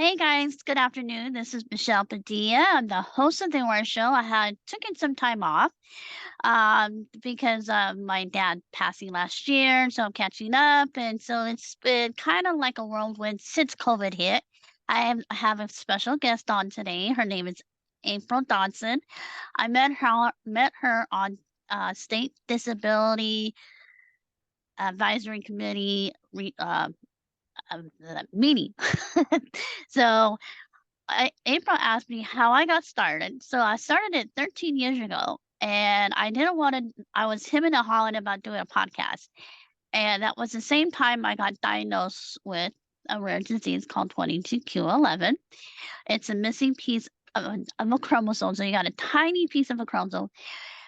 Hey guys, good afternoon. This is Michelle Padilla. I'm the host of the Awarness show. I had taken some time off because of my dad passing last year, so I'm catching up, and so it's been kind of like a whirlwind since COVID hit. I have a special guest on today. Her name is April Dawson. I met her on State Disability Advisory Committee meeting. So April asked me how I got started. So I started it 13 years ago, and I didn't want to. I was him and hawing about doing a podcast, and that was the same time I got diagnosed with a rare disease called 22q11. It's a missing piece of a chromosome. So you got a tiny piece of a chromosome,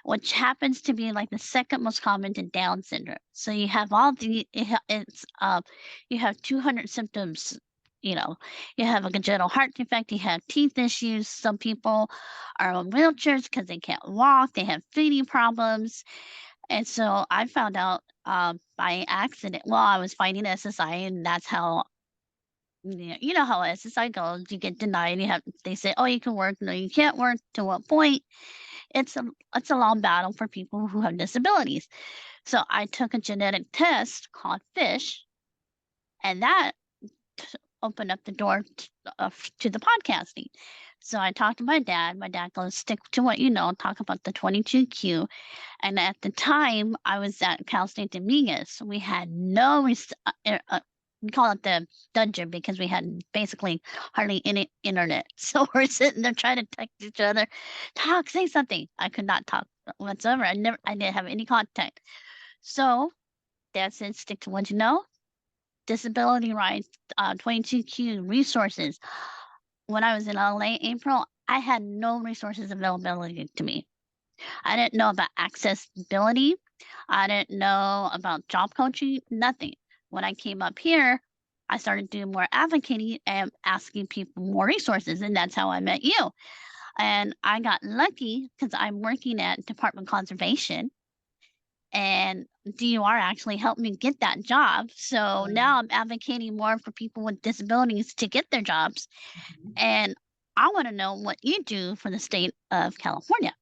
which happens to be like the second most common to Down syndrome. So you have all the you have 200 symptoms. You know, you have a congenital heart defect, you have teeth issues. Some people are on wheelchairs because they can't walk. They have feeding problems, and so I found out by accident. Well, I was fighting SSI, and that's how. Yeah, you know how SSI goes. You get denied. You have they say, "Oh, you can work." No, you can't work. To what point? It's a long battle for people who have disabilities. So I took a genetic test called FISH, and that opened up the door to the podcasting. So I talked to my dad. My dad goes, "Stick to what you know. Talk about the 22q." And at the time, I was at Cal State Dominguez. We had no we call it the dungeon because we had basically hardly any internet. So we're sitting there trying to text each other, talk, say something. I could not talk whatsoever. I didn't have any contact. So Dad said, stick to what you know. Disability rights, 22q resources. When I was in LA, April, I had no resources availability to me. I didn't know about accessibility. I didn't know about job coaching, nothing. When I came up here, I started doing more advocating and asking people more resources, and that's how I met you. And I got lucky because I'm working at Department of Conservation, and DUR actually helped me get that job. So now I'm advocating more for people with disabilities to get their jobs. Mhm. And I want to know what you do for the state of California.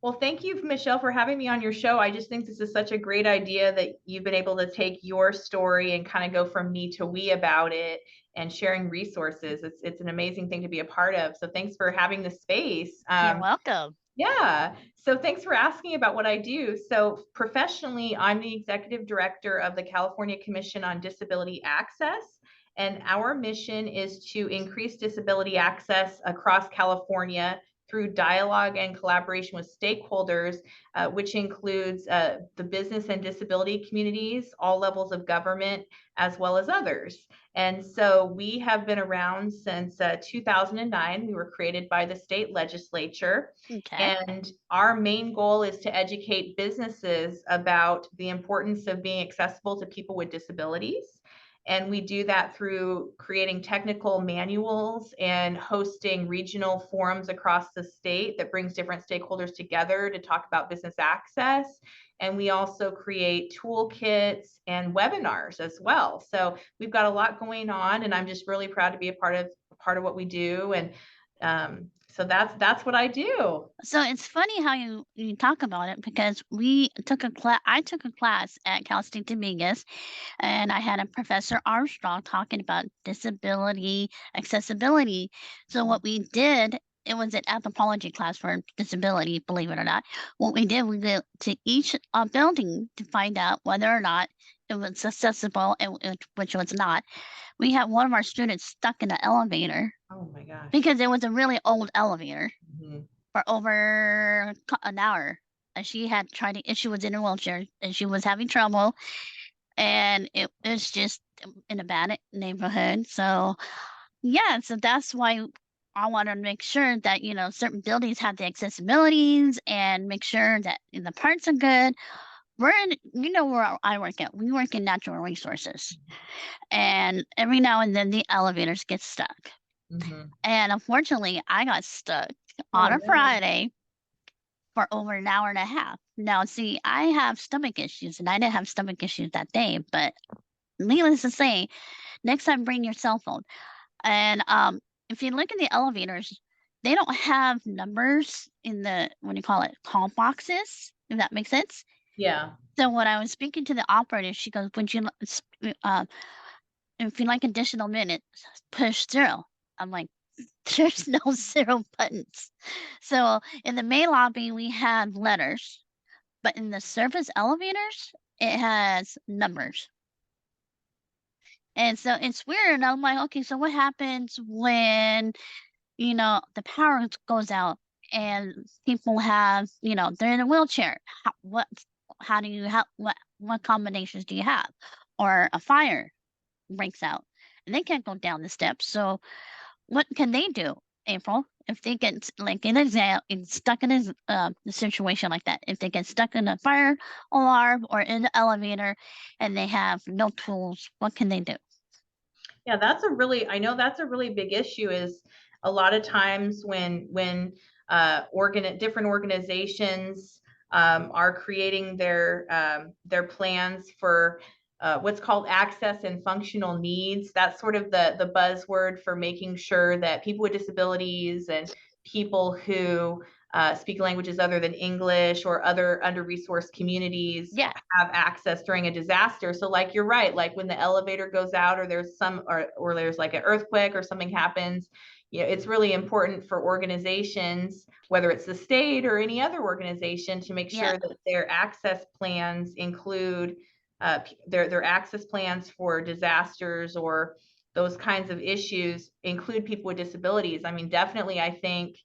Well, thank you, Michelle, for having me on your show. I just think this is such a great idea that you've been able to take your story and kind of go from me to we about it and sharing resources. It's an amazing thing to be a part of. So thanks for having the space. You're welcome. Yeah. So thanks for asking about what I do. So professionally, I'm the executive director of the California Commission on Disability Access. And our mission is to increase disability access across California through dialogue and collaboration with stakeholders, which includes the business and disability communities, all levels of government, as well as others. And so we have been around since 2009. We were created by the state legislature. Okay. And our main goal is to educate businesses about the importance of being accessible to people with disabilities. And we do that through creating technical manuals and hosting regional forums across the state that brings different stakeholders together to talk about business access. And we also create toolkits and webinars as well. So we've got a lot going on, and I'm just really proud to be a part of what we do. And so that's what I do. So it's funny how you talk about it because we took a class. I took a class at Cal State Dominguez, and I had a Professor Armstrong talking about disability accessibility. So what we did, it was an anthropology class for disability, believe it or not. What we did to each building to find out whether or not it was accessible and which was not. We had one of our students stuck in the elevator Oh my gosh. because it was a really old elevator Mhm. for over an hour. And she had tried to, and she was in a wheelchair and she was having trouble. And it was just in a bad neighborhood. So, yeah, so that's why I want to make sure that, certain buildings have the accessibilities and make sure that the parts are good. We're in, where I work at, we work in natural resources. And every now and then the elevators get stuck. Mhm. And unfortunately, I got stuck Oh on a no. Friday for over an hour and a half. Now, see, I have stomach issues, and I didn't have stomach issues that day, but needless to say, next time bring your cell phone. And if you look in the elevators, they don't have numbers in the what do you call it, call boxes, if that makes sense. Yeah. So when I was speaking to the operator, she goes, "Would you if you like additional minutes, push 0." I'm like, "There's no 0 buttons." So in the main lobby, we had letters, but in the service elevators, it has numbers. And so it's weird. And I'm like, okay, so what happens when, the power goes out and people have, they're in a wheelchair? How do you have, what combinations do you have? Or a fire breaks out and they can't go down the steps. So what can they do, April, if they get like in exam stuck in a situation like that? If they get stuck in a fire alarm or in the elevator and they have no tools, what can they do? Yeah, that's a really I know that's a really big issue is a lot of times when different organizations are creating their plans for what's called access and functional needs. That's sort of the buzzword for making sure that people with disabilities and people who speak languages other than English or other under-resourced communities Yeah, have access during a disaster. So like you're right, like when the elevator goes out or or there's like an earthquake or something happens, it's really important for organizations, whether it's the state or any other organization, to make yeah. sure that their access plans include their access plans for disasters or those kinds of issues include people with disabilities. I mean, definitely, I think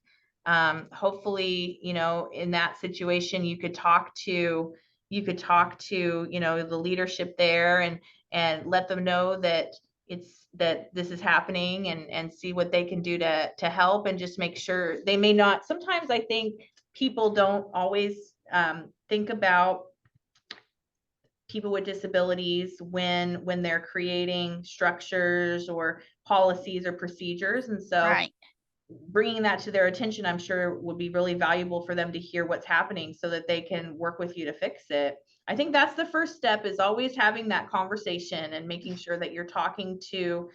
hopefully, in that situation, you could talk to the leadership there and let them know that this is happening and see what they can do to help and just make sure they may not sometimes I think people don't always think about people with disabilities when they're creating structures or policies or procedures, and so Right. bringing that to their attention, I'm sure would be really valuable for them to hear what's happening so that they can work with you to fix it. I think that's the first step is always having that conversation and making sure that you're talking to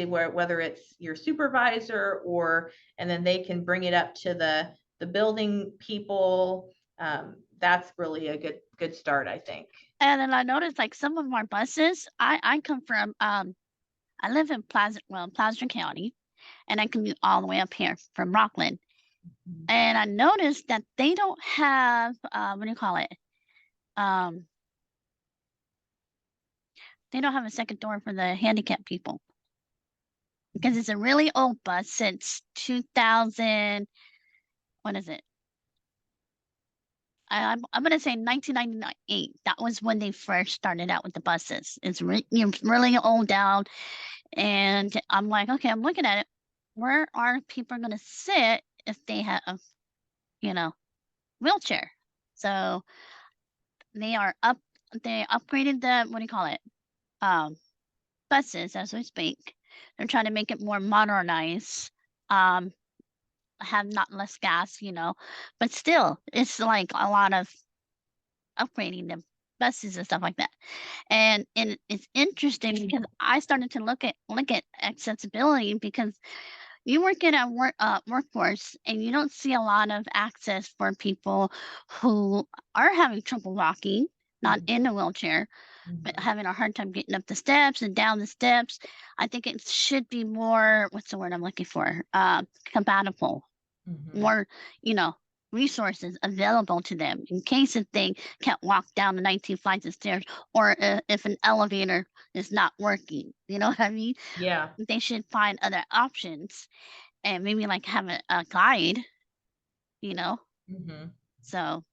whether it's your supervisor or and then they can bring it up to the building people. That's really a good start, I think. And then I noticed like some of our buses, I come from I live in Placer County and I commute all the way up here from Rockland. And I noticed that they don't have what do you call it? Um they don't have a second door for the handicapped people because it's a really old bus since 2000. What is it? I'm gonna say 1998. That was when they first started out with the buses. It's really old down, and I'm like, okay, I'm looking at it. Where are people gonna sit if they have, you know, wheelchair? So they are up. They upgraded the what do you call it? Um, buses as we speak. They're trying to make it more modernized. Um, have not less gas, but still, it's like a lot of upgrading the buses and stuff like that. And it's interesting because I started to look at accessibility because you work in a workforce and you don't see a lot of access for people who are having trouble walking, not Mhm, in a wheelchair, but mhm, having a hard time getting up the steps and down the steps. I think it should be more, what's the word I'm looking for? Compatible, mhm, more, you know, resources available to them in case if they can't walk down the 19 flights of stairs or if an elevator is not working. You know what I mean? yeah. They should find other options and maybe like have a guide, you know? Mhm. So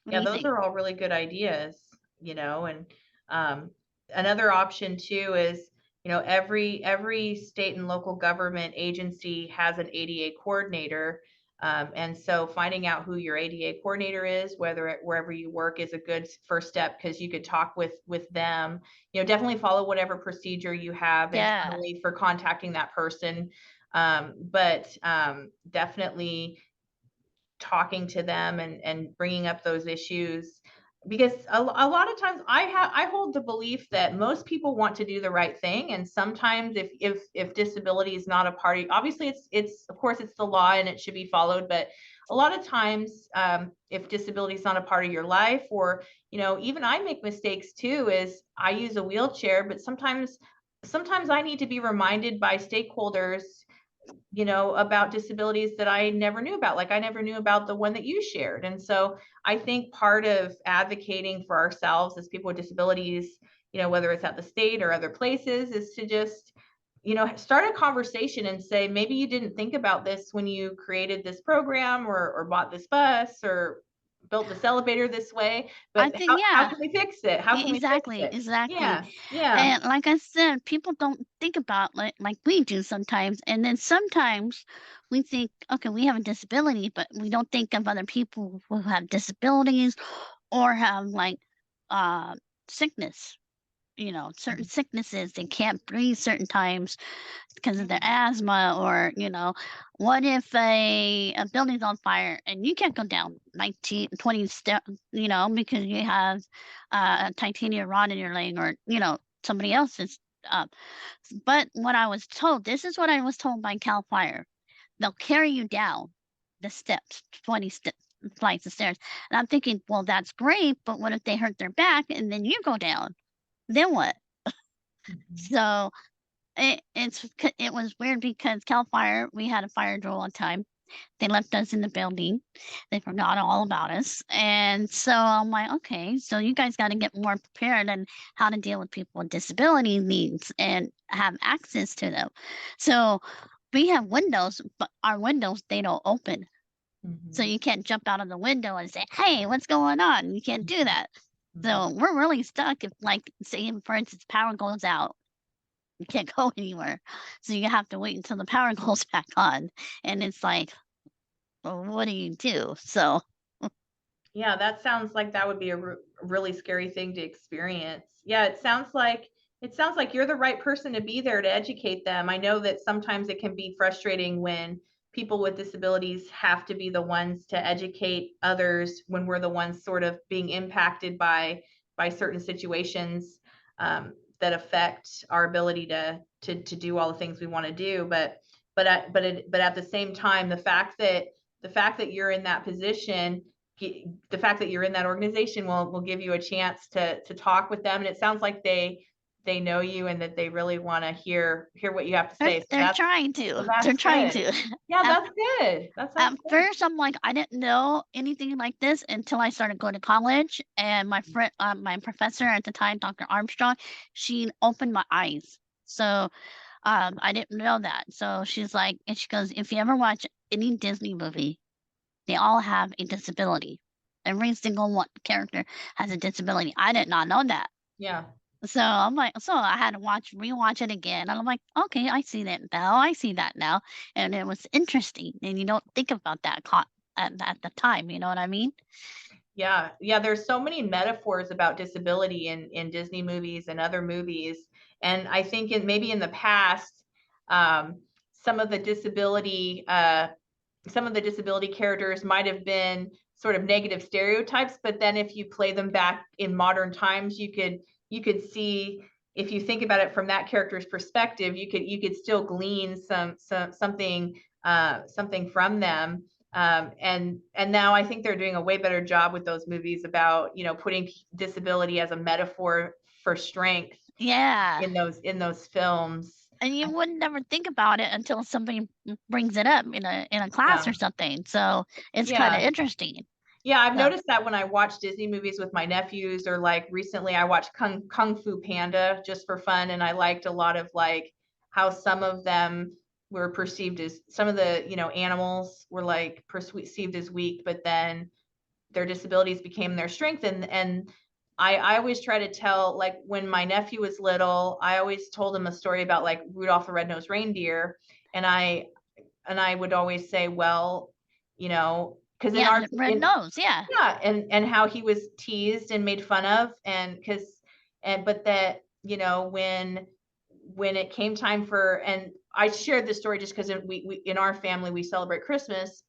what do Yeah, you those think? are all really good ideas, and um, another option too is, every state and local government agency has an ADA coordinator. And so finding out who your ADA coordinator is, wherever you work, is a good first step because you could talk with them. Definitely follow whatever procedure you have Yeah. internally for contacting that person. But definitely talking to them and bringing up those issues because a lot of times I hold the belief that most people want to do the right thing, and sometimes if disability is not a part of, obviously it's of course it's the law and it should be followed, but a lot of times if disability is not a part of your life, or even I make mistakes too, is I use a wheelchair, but sometimes I need to be reminded by stakeholders about disabilities that I never knew about. Like I never knew about the one that you shared. And so I think part of advocating for ourselves as people with disabilities, whether it's at the state or other places, is to just, start a conversation and say, maybe you didn't think about this when you created this program, or bought this bus, or built this elevator this way, I but think, how yeah, can we fix it? How can we fix exactly, it? exactly. Yeah. Yeah. And like I said, people don't think about like we do sometimes. And then sometimes we think, okay, we have a disability, but we don't think of other people who have disabilities or have like uh sickness. Certain Mhm. sicknesses, they can't breathe certain times because of their asthma, or what if a building's on fire and you can't go down 19 20 steps, because you have a titanium rod in your leg, or somebody else's. uh, but what I was told, this is what I was told by Cal Fire: they'll carry you down the steps, 20 steps, flights of stairs. And I'm thinking, well, that's great, but what if they hurt their back and then you go down? Then what? Mhm. So it was weird because Cal Fire, we had a fire drill one time. They left us in the building. They forgot all about us. And so I'm like, okay, so you guys got to get more prepared on how to deal with people with disability needs and have access to them. So we have windows, but our windows, they don't open. So Mhm. you can't jump out of the window and say, hey, what's going on? You can't do Mhm. that. Mhm. So we're really stuck if, like, say, for instance, power goes out, you can't go anywhere. So you have to wait until the power goes back on. And it's like, well, what do you do? So Yeah, that sounds like that would be a really scary thing to experience. Yeah, it sounds like you're the right person to be there to educate them. I know that sometimes it can be frustrating when people with disabilities have to be the ones to educate others when we're the ones sort of being impacted by certain situations that affect our ability to do all the things we want to do. But at the same time, the fact that you're in that position, the fact that you're in that organization will give you a chance to talk with them, and it sounds like they know you and that they really want to hear what you have to they're, say. So they're that's trying so to. They're that's trying good. to. Yeah, At, that's good. That at sounds good. first, I'm like, I didn't know anything like this until I started going to college. And my professor at the time, Dr. Armstrong, she opened my eyes. So I didn't know that. So she's like, and she goes, if you ever watch any Disney movie, they all have a disability. Every single one character has a disability. I did not know that. Yeah. So I'm like, so I had to rewatch it again. And I'm like, okay, I see that now. I see that now. And it was interesting. And you don't think about that at the time. You know what I mean? Yeah, yeah, there's so many metaphors about disability in Disney movies and other movies, and I think maybe in the past, um, some of the disability some of the disability characters might have been sort of negative stereotypes, but then if you play them back in modern times, you could see, if you think about it from that character's perspective, you could still glean something from them. And now I think they're doing a way better job with those movies about putting disability as a metaphor for strength Yeah. in those films. And you would never think about it until somebody brings it up in a class Yeah, or something. So it's kind of yeah. interesting. Yeah, I've So noticed that when I watch Disney movies with my nephews, or like recently I watched Kung Fu Panda just for fun, and I liked a lot of like how some of them were perceived as, some of the animals were like perceived as weak, but then their disabilities became their strength. And I always try to tell, like when my nephew was little, I always told him a story about like Rudolph the Red-Nosed Reindeer, and I would always say, well, because in yeah, our red in nose. Yeah. yeah, and how he was teased and made fun of, and because and but that when it came time for, and I shared this story just because we in our family we celebrate Christmas,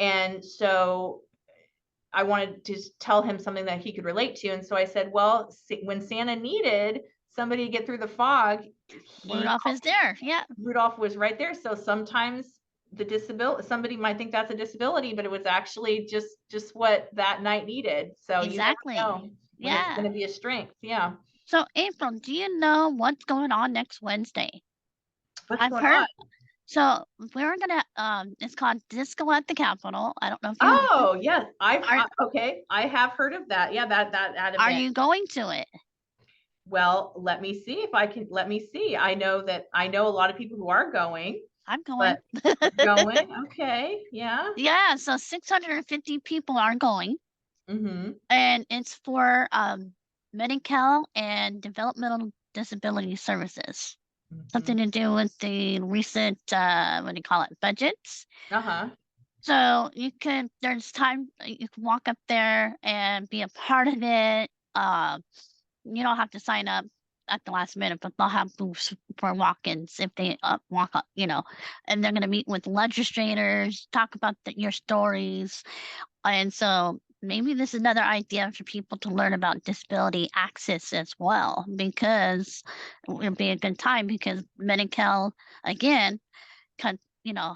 and so I wanted to tell him something that he could relate to. And so I said, well, when Santa needed somebody to get through the fog, he Rudolph is there. Yeah, Rudolph was right there. So sometimes the disability, somebody might think that's a disability, but it was actually just what that night needed. So you never exactly. know when it's Yeah. going to be a strength. Yeah. So, April, do you know what's going on next Wednesday? What's I've going on? heard. So we're gonna. It's called Disco at the Capitol. I don't know if you Oh, yes. are. Okay. I have heard of that. Yeah, that Are event. you going to it? Well, let me see if I can, let me see. I know a lot of people who are going, I'm going. but you're going. Okay. Yeah. Yeah. So 650 people are going, Mhm. and it's for Medi-Cal and developmental disability services. Something Mhm. to do with the recent what do you call it, budgets. Uh-huh. So you can there's time you can walk up there and be a part of it. You don't have to sign up at the last minute, but they'll have booths for walk-ins if they walk up, and they're going to meet with legislators, talk about your stories. And so maybe this is another idea for people to learn about disability access as well, because it would be a good time because Medi-Cal, again, can,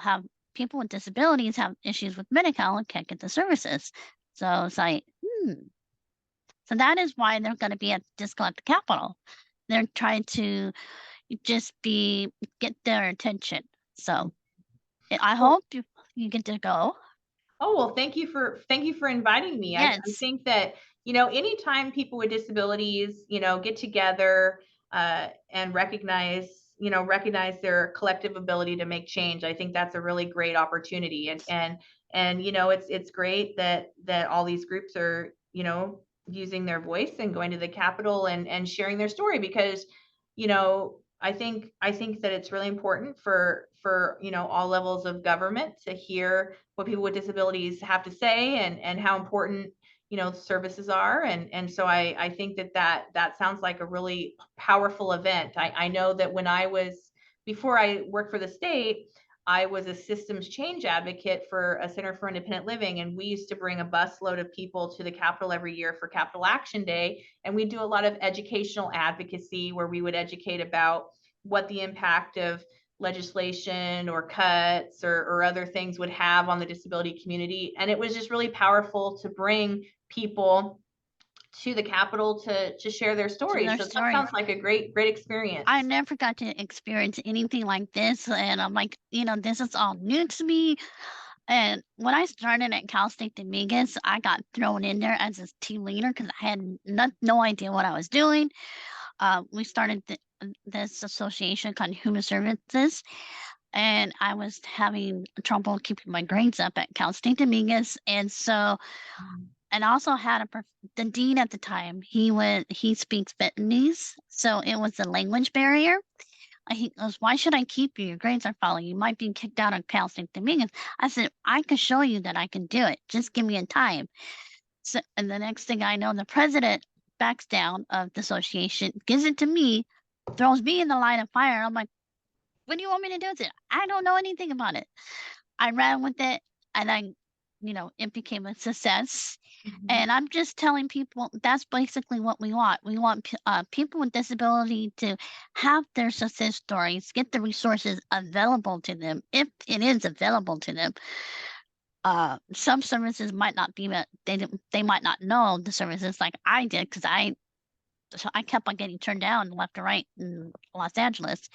have people with disabilities have issues with Medi-Cal and can't get the services. So it's like, so that is why they're going to be at Disco at the Capitol. They're trying to just get their attention. So I Well, hope you get to go. oh, well, thank you for inviting me. I Yes, think that, anytime people with disabilities, get together and recognize their collective ability to make change, I think that's a really great opportunity. And it's great that all these groups are, using their voice and going to the Capitol and sharing their story because, I think that it's really important for all levels of government to hear what people with disabilities have to say and how important services are and so I think that sounds like a really powerful event. I know that before I worked for the state, I was a systems change advocate for a center for independent living, and we used to bring a busload of people to the Capitol every year for Capitol Action Day, and we do a lot of educational advocacy where we would educate about what the impact of legislation or cuts or other things would have on the disability community. And it was just really powerful to bring people to the Capitol to share their to stories. their So that stories. sounds like a great I experience. never got to experience anything like this, and I'm like, this is all new to me. And when I started at Cal State Dominguez, I got thrown in there as a team leader because I had no idea what I was doing. We started this association called Human Services, and I was having trouble keeping my grades up at Cal State Dominguez, and so and I also had the dean at the time. He speaks Vietnamese, so it was a language barrier. He goes, "Why should I keep you? Your grades are falling. You might be kicked out of Cal State Dominguez." I said, "I can show you that I can do it. Just give me a time." So, and the next thing I know, the president backs down of the association, gives it to me, throws me in the line of fire. I'm like, "What do you want me to do with it? I don't know anything about it." I ran with it, and it became a success. Mhm. And I'm just telling people that's basically what we want. We want people with disability to have their success stories, get the resources available to them if it is available to them. Some services might not be that they might not know the services like I did because I kept on getting turned down left and right in Los Angeles.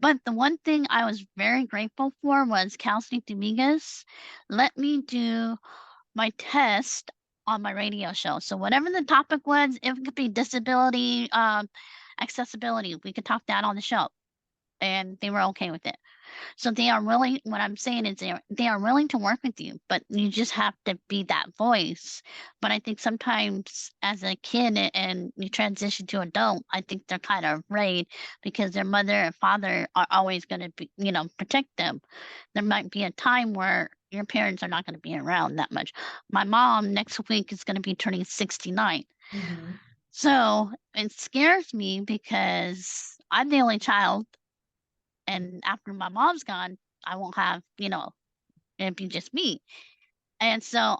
But the one thing I was very grateful for was Cal State Dominguez let me do my test on my radio show. So whatever the topic was, if it could be disability, accessibility, we could talk that on the show, and they were okay with it. So they are willing. What I'm saying is they are willing to work with you, but you just have to be that voice. But I think sometimes as a kid and you transition to adult, I think they're kind of afraid because their mother and father are always going to be, protect them. There might be a time where your parents are not going to be around that much. My mom next week is going to be turning 69. Mhm. So it scares me because I'm the only child, and after my mom's gone, I won't have, it'd be just me. And so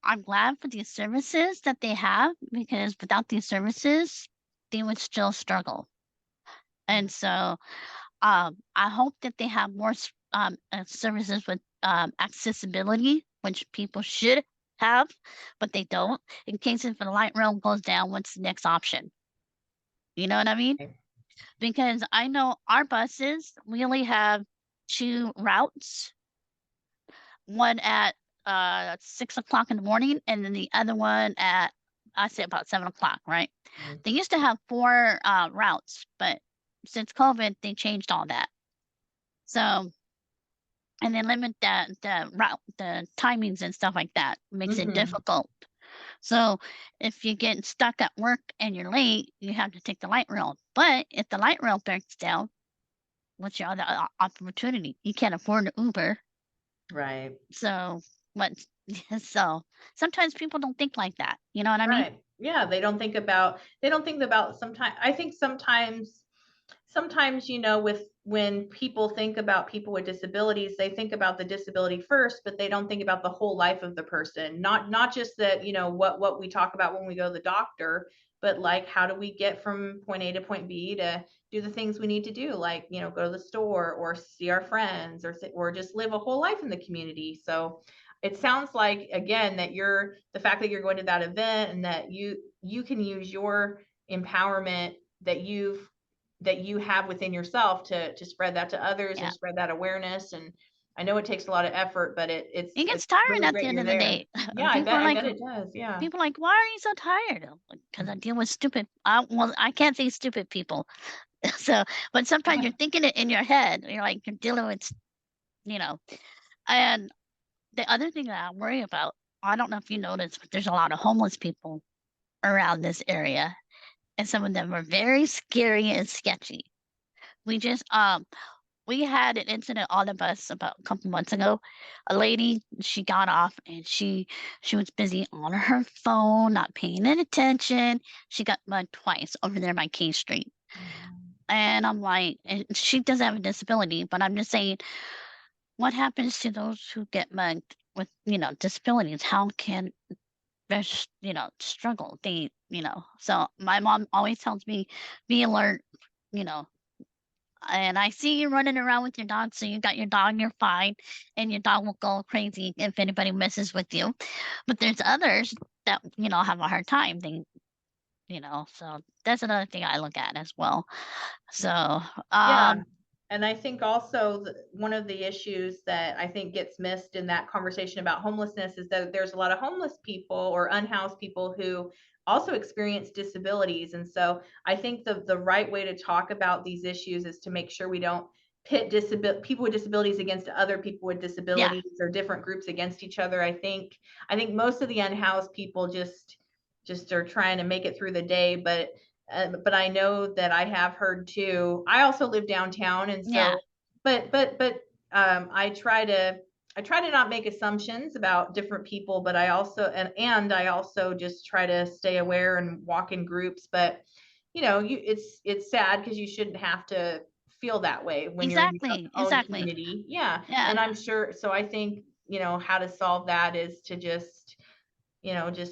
I'm glad for these services that they have because without these services, they would still struggle. And so I hope that they have more services with accessibility, which people should have, but they don't. In case if the light rail goes down, what's the next option? You know what I mean? Okay. Because I know our buses, we only have two routes, one at 6 o'clock in the morning, and then the other one at I say about 7 o'clock, right? Mhm. They used to have four routes, but since COVID, they changed all that. So and they limit the timings and stuff like that, makes it Mhm. difficult. So, if you get stuck at work and you're late, you have to take the light rail, but if the light rail breaks down, what's your other opportunity? You can't afford an Uber, Right. so what so, sometimes people don't think like that, you know what I mean? Right. Yeah, they don't think about sometimes I think sometimes, with when people think about people with disabilities, they think about the disability first, but they don't think about the whole life of the person. Not just that, what we talk about when we go to the doctor, but like how do we get from point A to point B to do the things we need to do, like, go to the store or see our friends or just live a whole life in the community. So it sounds like again that the fact that you're going to that event and that you can use your empowerment that you have within yourself to spread that to others and Yeah. spread that awareness. And I know it takes a lot of effort, but It it's gets tiring really at the great end you're of the there. day. Yeah, People are I like bet it does. Yeah. people are like, "Why are you so tired?" "'Cause I deal with stupid" well, I can't say stupid people. So, but sometimes you're thinking it in your head. You're like, you're dealing with, you know. And the other thing that I worry about, I don't know if you noticed, but there's a lot of homeless people around this area, and some of them are very scary and sketchy. We just we had an incident on the bus about a couple months ago. A lady, she got off and she was busy on her phone, not paying any attention. She got mugged twice over there by King Street. And I'm like, and she doesn't have a disability, but I'm just saying, what happens to those who get mugged with, disabilities? How can they, struggle? So my mom always tells me, be alert, you know, and I see you running around with your dog, so you got your dog, you're fine, and your dog will go crazy if anybody messes with you. But there's others that, have a hard time. So that's another thing I look at as well. So, Yeah, um, and I think also one of the issues that I think gets missed in that conversation about homelessness is that there's a lot of homeless people or unhoused people who also experience disabilities. And so I think the right way to talk about these issues is to make sure we don't pit people with disabilities against other people with yeah, disabilities or different groups against each other. I think most of the unhoused people just are trying to make it through the day, but I know that I have heard too. I also live downtown, and yeah, so, but I try to not make assumptions about different people, but and I also just try to stay aware and walk in groups. But it's sad because you shouldn't have to feel that way when you're in your exactly, own exactly. community. Yeah, Yeah, and I'm sure. So I think how to solve that is to just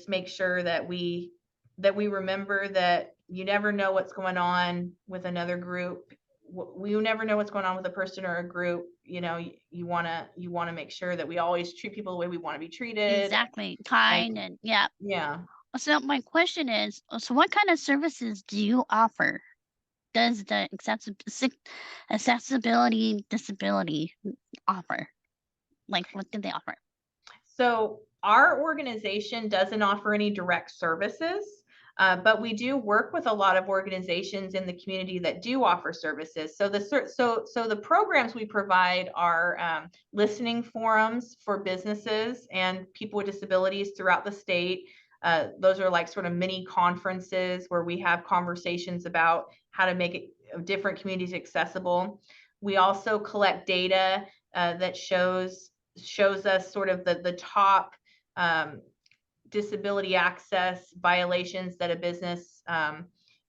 make sure that we remember that you never know what's going on with another group. We never know what's going on with a person or a group. You want to make sure that we always treat people the way we want to be treated. exactly. Like, Kind and yeah. yeah. So my question is, so what kind of services do you offer? Does the accessibility disability offer? Like, what do they offer? So our organization doesn't offer any direct services, but we do work with a lot of organizations in the community that do offer services. So the programs we provide are listening forums for businesses and people with disabilities throughout the state. Those are like sort of mini conferences where we have conversations about how to make different communities accessible. We also collect data that shows us sort of the top um, disability access violations that a business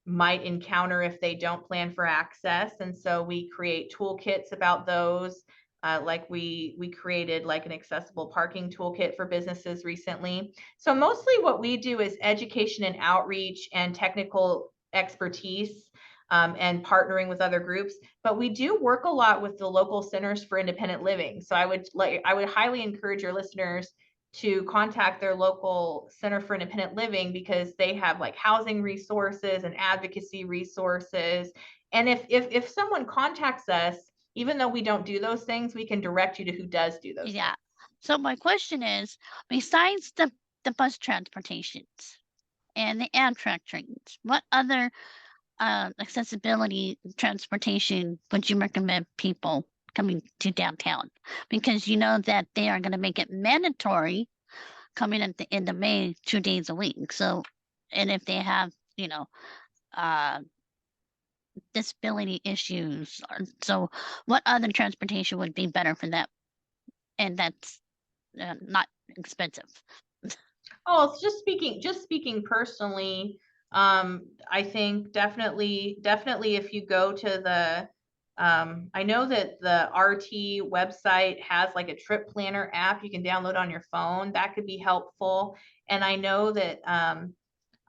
might encounter if they don't plan for access. And so we create toolkits about those. like we created like an accessible parking toolkit for businesses recently. So mostly what we do is education and outreach and technical expertise, and partnering with other groups. But we do work a lot with the local centers for independent living. So I would highly encourage your listeners to contact their local center for independent living, because they have like housing resources and advocacy resources. And if someone contacts us, even though we don't do those things, we can direct you to who does do those things. Yeah. So my question is, besides the bus transportations and the Amtrak trains, what other accessibility transportation would you recommend people coming to downtown? Because you know that they are going to make it mandatory coming at the end of May, 2 days a week. So, and if they have, uh, disability issues, so what other transportation would be better for them? And that's not expensive. Oh, it's just speaking personally, I think definitely if you go to the I know that the RT website has like a trip planner app you can download on your phone. That could be helpful. And I know that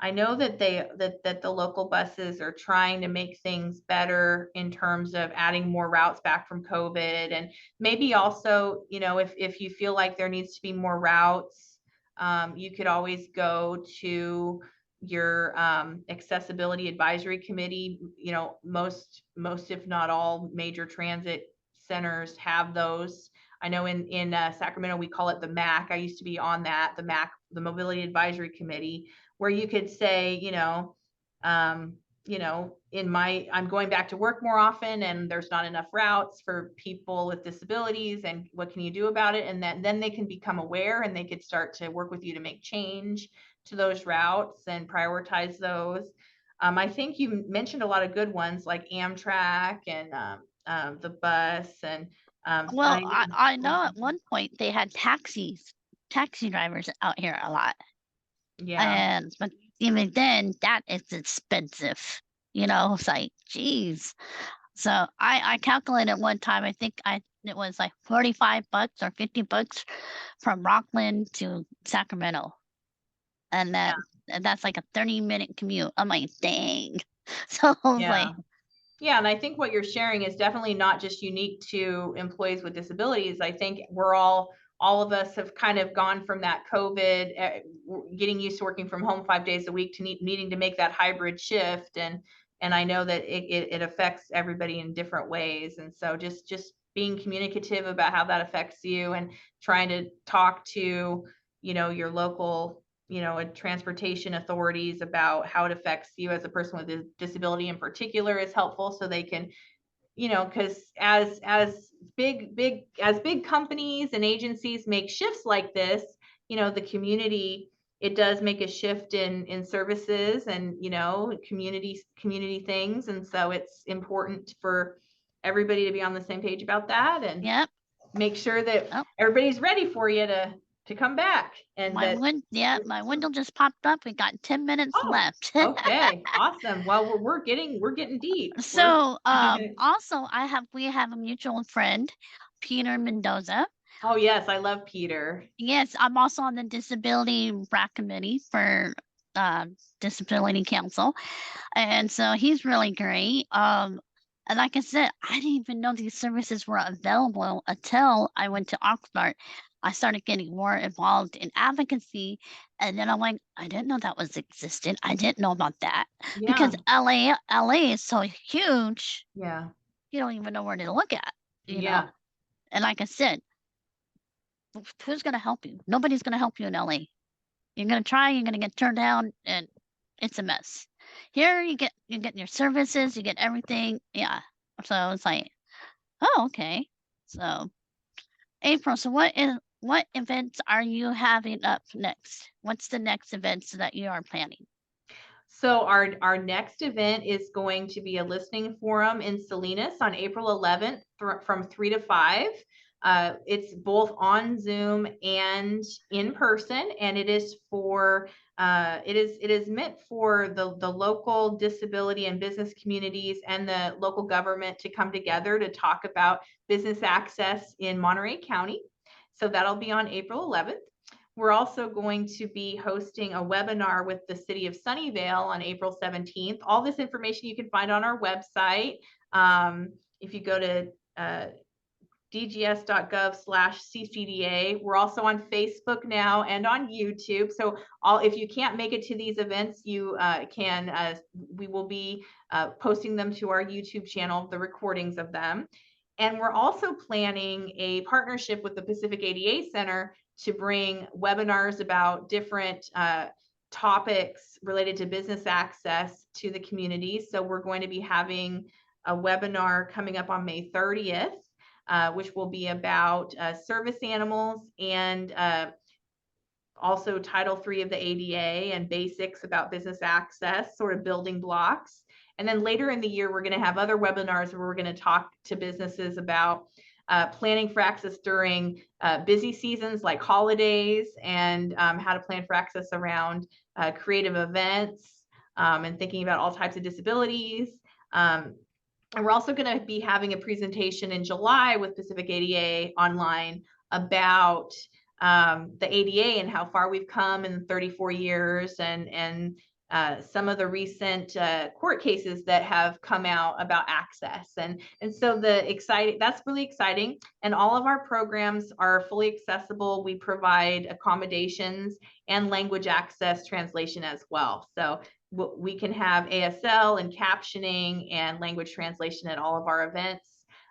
the local buses are trying to make things better in terms of adding more routes back from COVID, and maybe also, if you feel like there needs to be more routes, you could always go to your accessibility advisory committee. Most if not all major transit centers have those. I know in Sacramento we call it the MAC. I used to be on that, the MAC, the Mobility Advisory Committee, where you could say, um, I'm going back to work more often and there's not enough routes for people with disabilities, and what can you do about it? And then they can become aware and they could start to work with you to make change to those routes and prioritize those. I think you mentioned a lot of good ones like Amtrak and the bus, and Well, I I know at one point they had taxi drivers out here a lot. yeah, And but even then, that is expensive. It's like, geez. So I calculated one time. I think it was like $45 or $50 from Rockland to Sacramento, and that's like a 30-minute commute. I'm like, dang. So I was yeah. like, Yeah, and I think what you're sharing is definitely not just unique to employees with disabilities. I think all of us have kind of gone from that COVID, getting used to working from home 5 days a week to needing to make that hybrid shift, and I know that it affects everybody in different ways, and so just being communicative about how that affects you, and trying to talk to your local transportation authorities about how it affects you as a person with a disability in particular is helpful, so they can, because as big companies and agencies make shifts like this, the community, it does make a shift in services and community things, and so it's important for everybody to be on the same page about that, and yep. make sure that Oh, everybody's ready for you to come back, and that. my window just popped up. We got 10 minutes Oh, left. okay, awesome. Well, we're getting deep. So, also we have a mutual friend, Peter Mendoza. Oh yes, I love Peter. Yes, I'm also on the disability RAC committee for uh, Disability Council, and so he's really great. And like I said, I didn't even know these services were available until I went to Oxnard. I started getting more involved in advocacy, and then I'm like, I didn't know that was existent. I didn't know about that because Yeah, LA is so huge, yeah, you don't even know where to look at, you know. yeah, And like I said, who's going to help you? Nobody's going to help you in LA. You're gonna try, you're gonna get turned down, and it's a mess. Here you get your services, you get everything. Yeah. So it's like, oh, okay. So April, so what events are you having up next? What's the next events that you are planning? So our next event is going to be a listening forum in Salinas on April 11th from 3 to 5. It's both on Zoom and in person, and it is for It is meant for the local disability and business communities and the local government to come together to talk about business access in Monterey County. So that'll be on April 11th. We're also going to be hosting a webinar with the city of Sunnyvale on April 17th. All this information you can find on our website. If you go to dgs.gov/ccda. We're also on Facebook now and on YouTube. So if you can't make it to these events, you we will be posting them to our YouTube channel, the recordings of them. And we're also planning a partnership with the Pacific ADA Center to bring webinars about different topics related to business access to the community. So we're going to be having a webinar coming up on May 30th. Which will be about service animals and also Title III of the ADA and basics about business access, sort of building blocks. And then later in the year, we're going to have other webinars where we're going to talk to businesses about planning for access during busy seasons like holidays and how to plan for access around creative events and thinking about all types of disabilities. And we're also going to be having a presentation in July with Pacific ADA online about the ADA and how far we've come in 34 years and some of the recent court cases that have come out about access. And so that's really exciting. And all of our programs are fully accessible. We provide accommodations and language access translation as well. So we can have ASL and captioning and language translation at all of our events.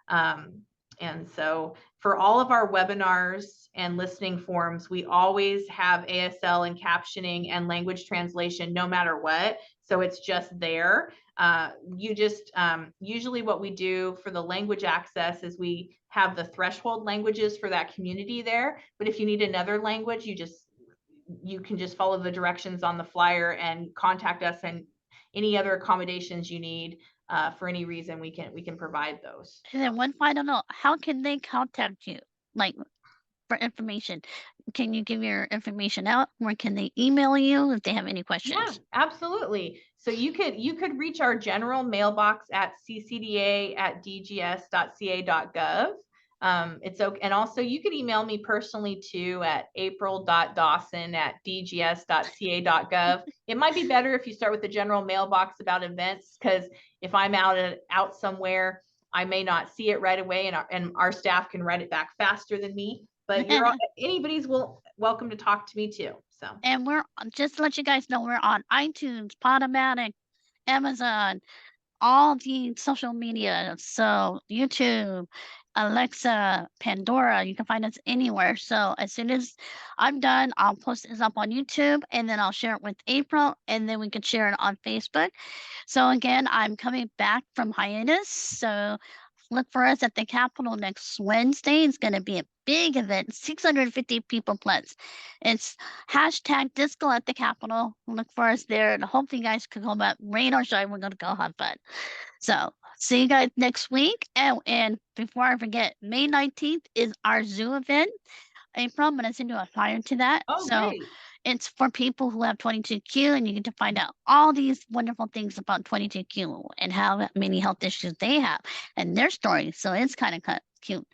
And so for all of our webinars and listening forums, we always have ASL and captioning and language translation no matter what. So it's just there. Usually what we do for the language access is we have the threshold languages for that community there. But if you need another language, you can just follow the directions on the flyer and contact us, and any other accommodations you need for any reason, we can provide those. And then one final note, how can they contact you? Like for information. Can you give your information out or can they email you if they have any Yeah, questions? absolutely. So you could reach our general mailbox at ccda@dgs.ca.gov. It's okay. And also you could email me personally too at april.dawson@dgs.ca.gov. It might be better if you start with the general mailbox about events, because if I'm out somewhere, I may not see it right away, and our staff can write it back faster than me. But anybody's welcome to talk to me too. So And we're just to let you guys know, we're on iTunes, Podomatic, Amazon, all the social media. So YouTube, Alexa, Pandora, you can find us anywhere. So as soon as I'm done, I'll post this up on YouTube and then I'll share it with April and then we can share it on Facebook. So again, I'm coming back from hiatus. So look for us at the Capitol next Wednesday. It's going to be a big event, 650 people plus. It's hashtag disco at the Capitol. Look for us there. And hopefully you guys can come up. Rain or shine, we're going to go have fun. So see you guys next week. And before I forget, May 19th is our zoo event. April, I'm going to send you a flyer to that. oh, So great. it's for people who have 22Q, and you get to find out all these wonderful things about 22Q and how many health issues they have and their stories. So it's kind of cute.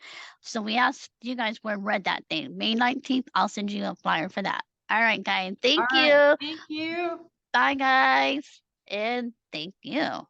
So we asked you guys where read that day, May 19th. I'll send you a flyer for that. All right, guys. All Thank right. you. Thank you. Bye, guys. And thank you.